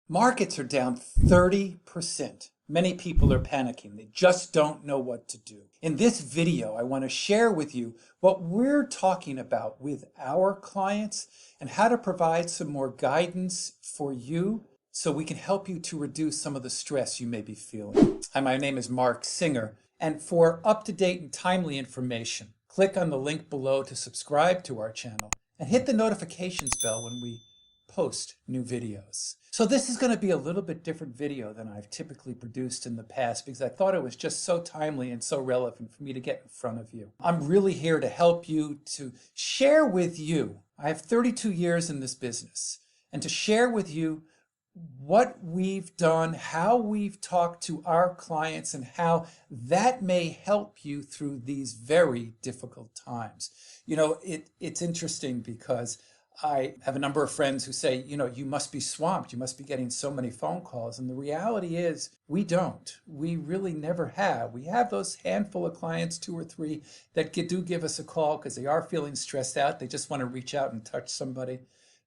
Markets are down 30%. Many people are panicking. They just don't know what to do. In this video, I want to share with you what we're talking about with our clients and how to provide some more guidance for you so we can help you to reduce some of the stress you may be feeling. Hi, my name is Mark Singer, and for up-to-date and timely information, click on the link below to subscribe to our channel and hit the notifications bell when we post new videos. So this is going to be a little bit different video than I've typically produced in the past because I thought it was just so timely and so relevant for me to get in front of you. I'm really here to help you, to share with you. I have 32 years in this business, and to share with you what we've done, how we've talked to our clients, and how that may help you through these very difficult times. You know, it's interesting because I have a number of friends who say, you know, you must be swamped. You must be getting so many phone calls. And the reality is we don't. We really never have. We have those handful of clients, 2 or 3, that do give us a call because they are feeling stressed out. They just want to reach out and touch somebody.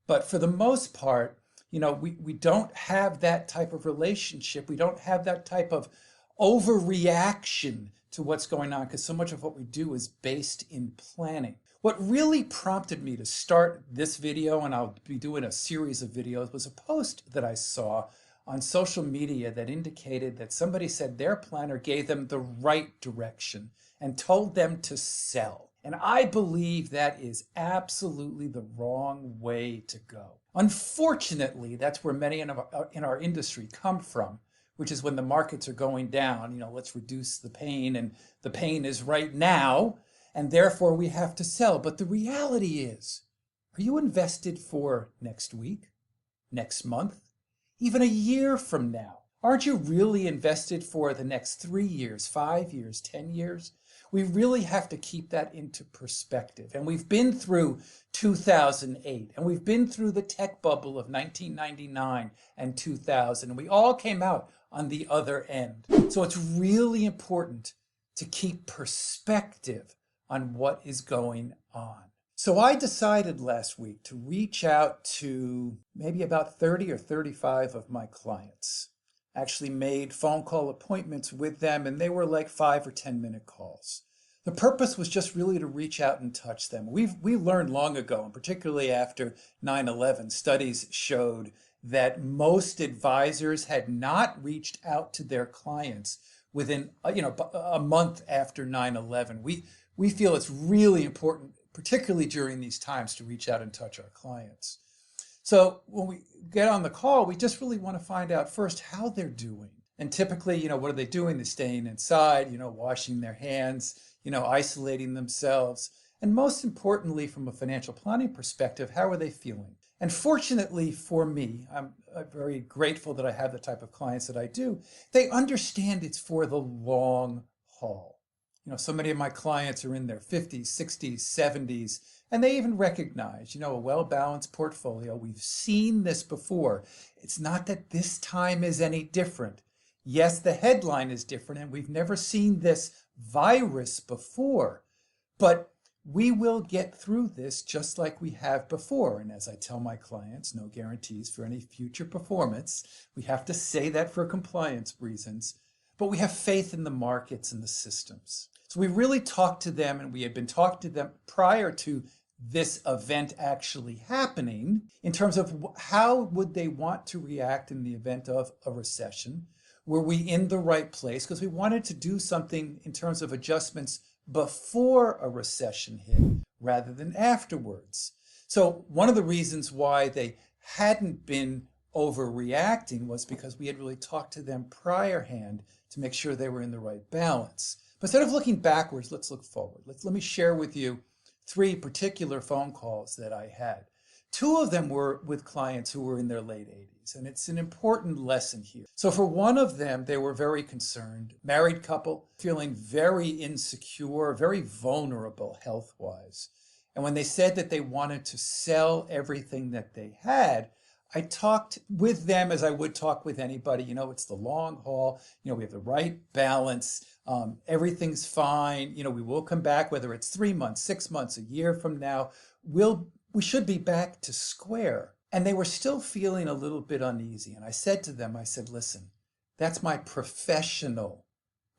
But for the most part, you know, we don't have that type of relationship. We don't have that type of overreaction to what's going on because so much of what we do is based in planning. What really prompted me to start this video, and I'll be doing a series of videos, was a post that I saw on social media that indicated that somebody said their planner gave them the right direction and told them to sell. And I believe that is absolutely the wrong way to go. Unfortunately, that's where many in our industry come from, which is when the markets are going down, you know, let's reduce the pain, and the pain is right now, and therefore we have to sell. But the reality is, are you invested for next week, next month, even a year from now? Aren't you really invested for the next 3 years, 5 years, 10 years? We really have to keep that into perspective. And we've been through 2008, and we've been through the tech bubble of 1999 and 2000, and we all came out on the other end. So it's really important to keep perspective on what is going on. So I decided last week to reach out to maybe about 30 or 35 of my clients. Actually made phone call appointments with them, and they were like 5 or 10-minute calls. The purpose was just really to reach out and touch them. We learned long ago, and particularly after 9/11, studies showed that most advisors had not reached out to their clients within a month after 9/11. We feel it's really important, particularly during these times, to reach out and touch our clients. So when we get on the call, we just really want to find out first how they're doing. And typically, you know, what are they doing? They're staying inside, you know, washing their hands, you know, isolating themselves. And most importantly, from a financial planning perspective, how are they feeling? And fortunately for me, I'm very grateful that I have the type of clients that I do. They understand it's for the long haul. You know, so many of my clients are in their 50s, 60s, 70s, and they even recognize, you know, a well-balanced portfolio. We've seen this before. It's not that this time is any different. Yes, the headline is different, and we've never seen this virus before, but we will get through this just like we have before. And as I tell my clients, no guarantees for any future performance. We have to say that for compliance reasons, but we have faith in the markets and the systems. So we really talked to them, and we had been talking to them prior to this event actually happening in terms of how would they want to react in the event of a recession. Were we in the right place? Because we wanted to do something in terms of adjustments before a recession hit rather than afterwards. So one of the reasons why they hadn't been overreacting was because we had really talked to them priorhand to make sure they were in the right balance. But instead of looking backwards, let's look forward. Let me share with you 3 particular phone calls that I had. 2 of them were with clients who were in their late 80s, and it's an important lesson here. So for one of them, they were very concerned, married couple, feeling very insecure, very vulnerable health-wise. And when they said that they wanted to sell everything that they had, I talked with them as I would talk with anybody. You know, it's the long haul. You know, we have the right balance. Everything's fine. You know, we will come back, whether it's 3 months, 6 months, a year from now. We should be back to square. And they were still feeling a little bit uneasy. And I said to them, I said, listen, that's my professional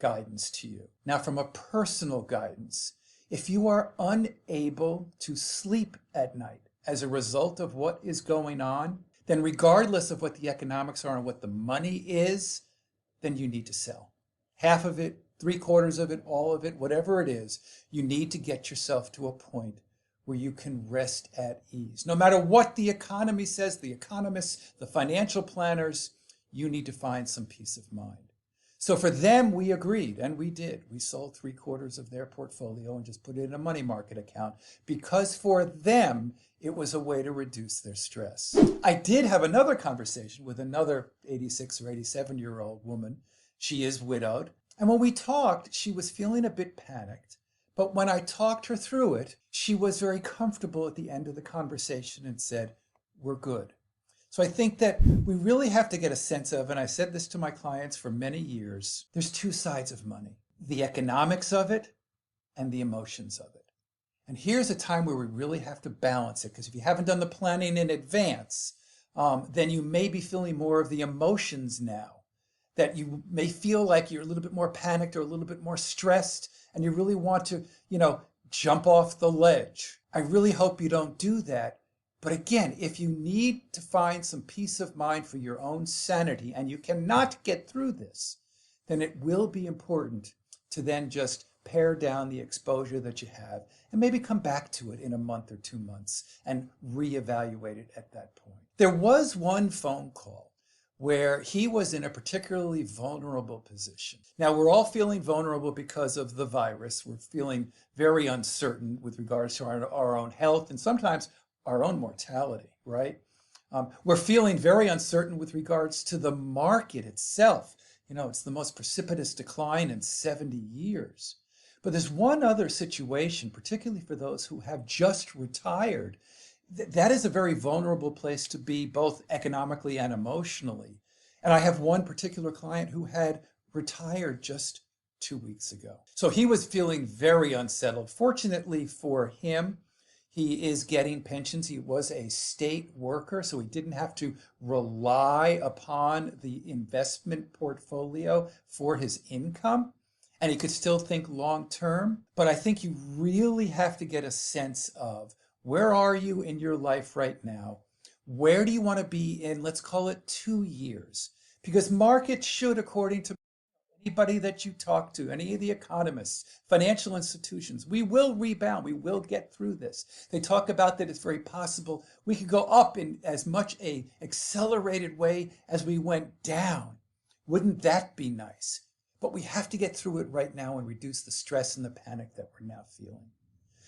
guidance to you. Now, from a personal guidance, if you are unable to sleep at night as a result of what is going on, then regardless of what the economics are and what the money is, then you need to sell. Half of it, 3/4 of it, all of it, whatever it is, you need to get yourself to a point where you can rest at ease. No matter what the economy says, the economists, the financial planners, you need to find some peace of mind. So for them, we agreed, and we did. We sold 3/4 of their portfolio and just put it in a money market account because for them, it was a way to reduce their stress. I did have another conversation with another 86 or 87-year-old woman. She is widowed. And when we talked, she was feeling a bit panicked. But when I talked her through it, she was very comfortable at the end of the conversation and said, we're good. So I think that we really have to get a sense of, and I said this to my clients for many years, there's two sides of money, the economics of it and the emotions of it. And here's a time where we really have to balance it, because if you haven't done the planning in advance, then you may be feeling more of the emotions now, that you may feel like you're a little bit more panicked or a little bit more stressed, and you really want to, jump off the ledge. I really hope you don't do that. But again, if you need to find some peace of mind for your own sanity and you cannot get through this, then it will be important to then just pare down the exposure that you have and maybe come back to it in a month or 2 months and reevaluate it at that point. There was one phone call where he was in a particularly vulnerable position. Now, we're all feeling vulnerable because of the virus. We're feeling very uncertain with regards to our own health and sometimes our own mortality, right? We're feeling very uncertain with regards to the market itself. It's the most precipitous decline in 70 years. But there's one other situation, particularly for those who have just retired. That is a very vulnerable place to be, both economically and emotionally. And I have one particular client who had retired just 2 weeks ago. So he was feeling very unsettled. Fortunately for him, he is getting pensions. He was a state worker, so he didn't have to rely upon the investment portfolio for his income. And he could still think long term. But I think you really have to get a sense of, where are you in your life right now? Where do you want to be in, let's call it 2 years? Because markets should, according to anybody that you talk to, any of the economists, financial institutions, we will rebound. We will get through this. They talk about that it's very possible we could go up in as much a accelerated way as we went down. Wouldn't that be nice? But we have to get through it right now and reduce the stress and the panic that we're now feeling.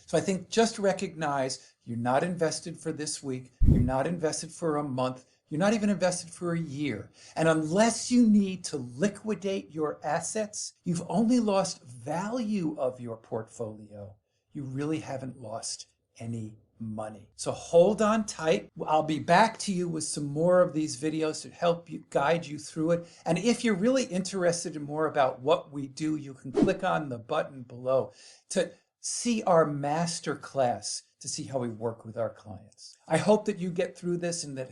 So I think just recognize you're not invested for this week. You're not invested for a month. You're not even invested for a year. And unless you need to liquidate your assets, you've only lost value of your portfolio. You really haven't lost any money. So hold on tight. I'll be back to you with some more of these videos to help you, guide you through it. And if you're really interested in more about what we do, you can click on the button below to see our Masterclass to see how we work with our clients. I hope that you get through this and that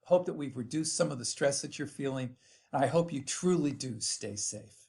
hope that we've reduced some of the stress that you're feeling. And I hope you truly do stay safe.